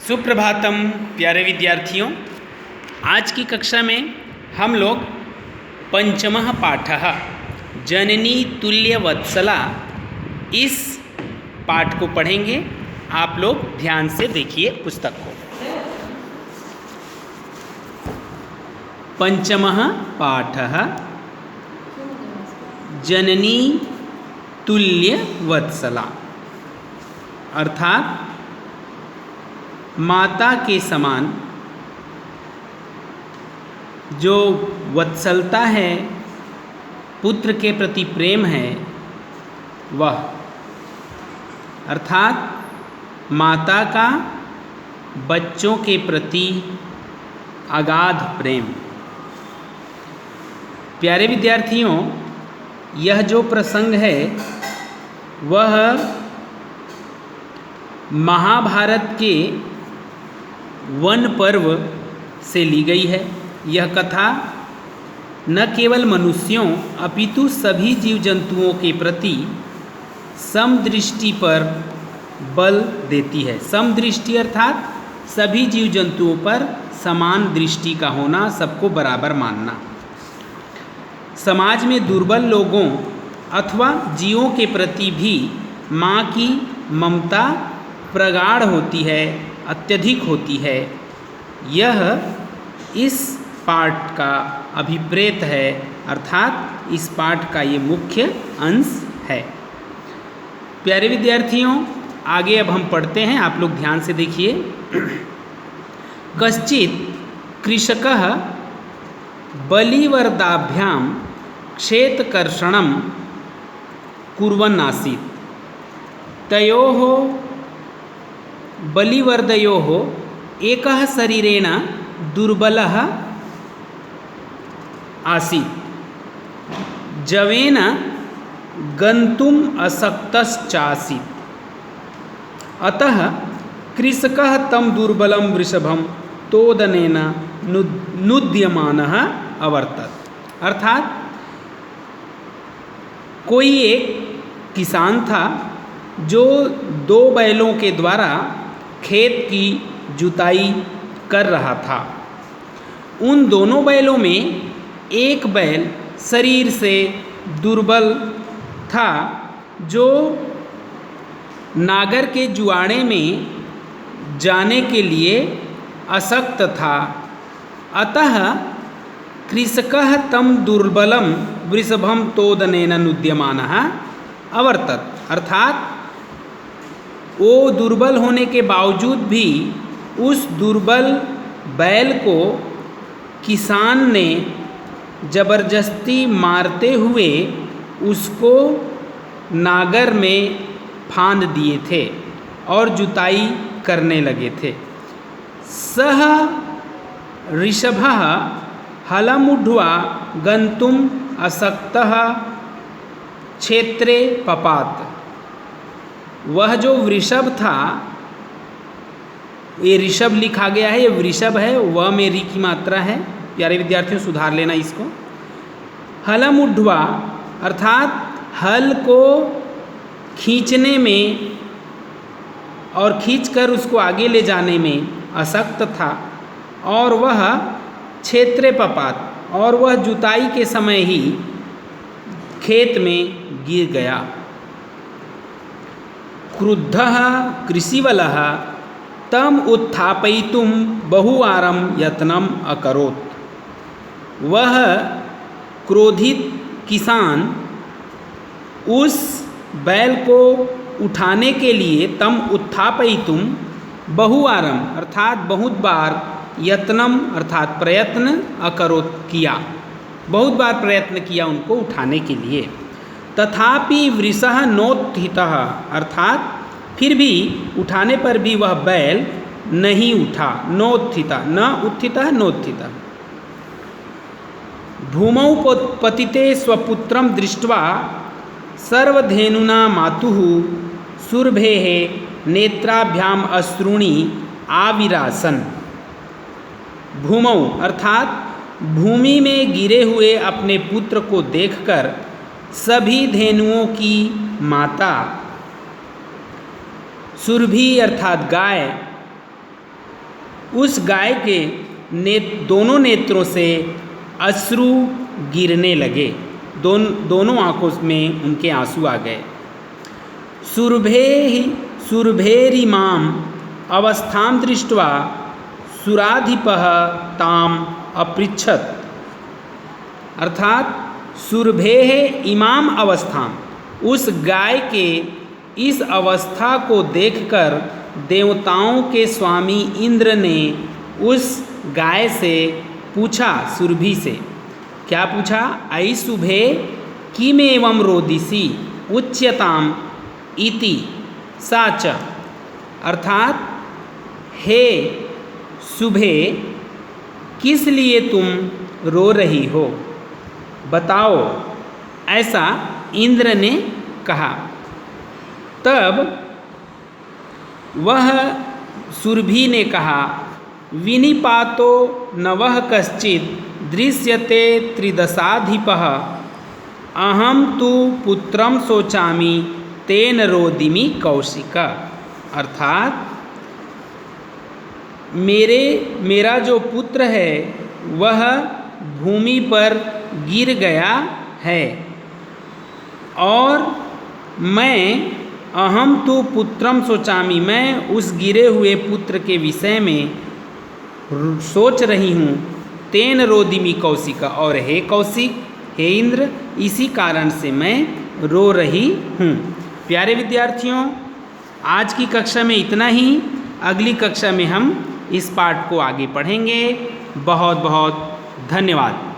सुप्रभातम प्यारे विद्यार्थियों। आज की कक्षा में हम लोग पंचमः पाठः जननी तुल्य वत्सला इस पाठ को पढ़ेंगे। आप लोग ध्यान से देखिए पुस्तक को। पंचमः पाठः जननी तुल्य वत्सला अर्थात माता के समान जो वत्सलता है, पुत्र के प्रति प्रेम है, वह अर्थात माता का बच्चों के प्रति अगाध प्रेम। प्यारे विद्यार्थियों, यह जो प्रसंग है वह महाभारत के वन पर्व से ली गई है। यह कथा न केवल मनुष्यों अपितु सभी जीव जंतुओं के प्रति समदृष्टि पर बल देती है। समदृष्टि अर्थात सभी जीव जंतुओं पर समान दृष्टि का होना, सबको बराबर मानना। समाज में दुर्बल लोगों अथवा जीवों के प्रति भी माँ की ममता प्रगाढ़ होती है, अत्यधिक होती है। यह इस पाठ का अभिप्रेत है, अर्थात इस पाठ का ये मुख्य अंश है। प्यारे विद्यार्थियों, आगे अब हम पढ़ते हैं, आप लोग ध्यान से देखिए। कश्चित् कृषकः बलिवर्दाभ्यां क्षेत्रकर्षणं कुर्वन् आसीत्। तयोः बलिवर्दयोः एकः शरीरेण दुर्बलः आसीत्, जवेन गन्तुम् अशक्तश्चासीत्। अतः कृषकः तं दुर्बलं वृषभं तोदनेन नुद्यमानः अवर्तत। अर्थात कोई एक किसान था जो दो बैलों के द्वारा खेत की जुताई कर रहा था। उन दोनों बैलों में एक बैल शरीर से दुर्बल था, जो नागर के जुआड़े में जाने के लिए अशक्त था। अतः कृषकः तं दुर्बलं वृषभं तोदनेन नुद्यमानः अवर्तत। अर्थात वो दुर्बल होने के बावजूद भी उस दुर्बल बैल को किसान ने जबरदस्ती मारते हुए उसको नागर में फांद दिए थे और जुताई करने लगे थे। सह ऋषभः हलमुढ्वा गन्तुम् अशक्तः क्षेत्रे पपात। वह जो वृषभ था, ये ऋषभ लिखा गया है, ये वृषभ है, वह में री की मात्रा है। प्यारे विद्यार्थियों, सुधार लेना इसको। हलमुढ्वा अर्थात हल को खींचने में और खींचकर उसको आगे ले जाने में अशक्त था, और वह क्षेत्रे पपात, और वह जुताई के समय ही खेत में गिर गया। क्रुद्धः कृषिवलः तम उत्थापयितुं बहुवारं यत्नम् अकरोत्। वह क्रोधित किसान उस बैल को उठाने के लिए तम उत्थापयितुं बहुवारं अर्थात बहुत बार, यत्नम अर्थात प्रयत्न, अकरोत् किया, बहुत बार प्रयत्न किया उनको उठाने के लिए। तथापि वृषः नोत्थितः अर्थात फिर भी उठाने पर भी वह बैल नहीं उठा। नोत्थितः, न उत्थितः, नोत्थितः। भूमौ पतिते स्वपुत्रं दृष्ट्वा सर्वधेनुना मातुः सुरभेः नेत्राभ्याम अश्रूणि आविरासन। भूमौ अर्थात भूमि में गिरे हुए अपने पुत्र को देखकर सभी धेनुओं की माता सुरभि अर्थात गाय उस गाय के दोनों नेत्रों से अश्रु गिरने लगे, दोनों आंखों में उनके आंसू आ गए। सुरभेरिमाम अवस्थां दृष्ट्वा सुराधिपः ताम अपृच्छत्, अर्थात सुरभेः इमाम अवस्थां, उस गाय के इस अवस्था को देखकर देवताओं के स्वामी इंद्र ने उस गाय से पूछा, सुरभि से क्या पूछा, अयि शुभे किमेवं रोदिसी उच्यताम इति साच, अर्थात हे शुभे किस लिए तुम रो रही हो, बताओ, ऐसा इंद्र ने कहा। तब वह सुरभि ने कहा, विनिपातो नवः कश्चित् दृश्यते त्रिदशाधिपः, अहम तु पुत्रम शोचामि तेन रोदिमि कौशिक, अर्थात मेरा जो पुत्र है वह भूमि पर गिर गया है और मैं अहम तो पुत्रम शोचामि, मैं उस गिरे हुए पुत्र के विषय में सोच रही हूँ। तेन रोदिमि कौशिक, और हे कौशिक, हे इंद्र, इसी कारण से मैं रो रही हूँ। प्यारे विद्यार्थियों, आज की कक्षा में इतना ही। अगली कक्षा में हम इस पाठ को आगे पढ़ेंगे। बहुत बहुत धन्यवाद।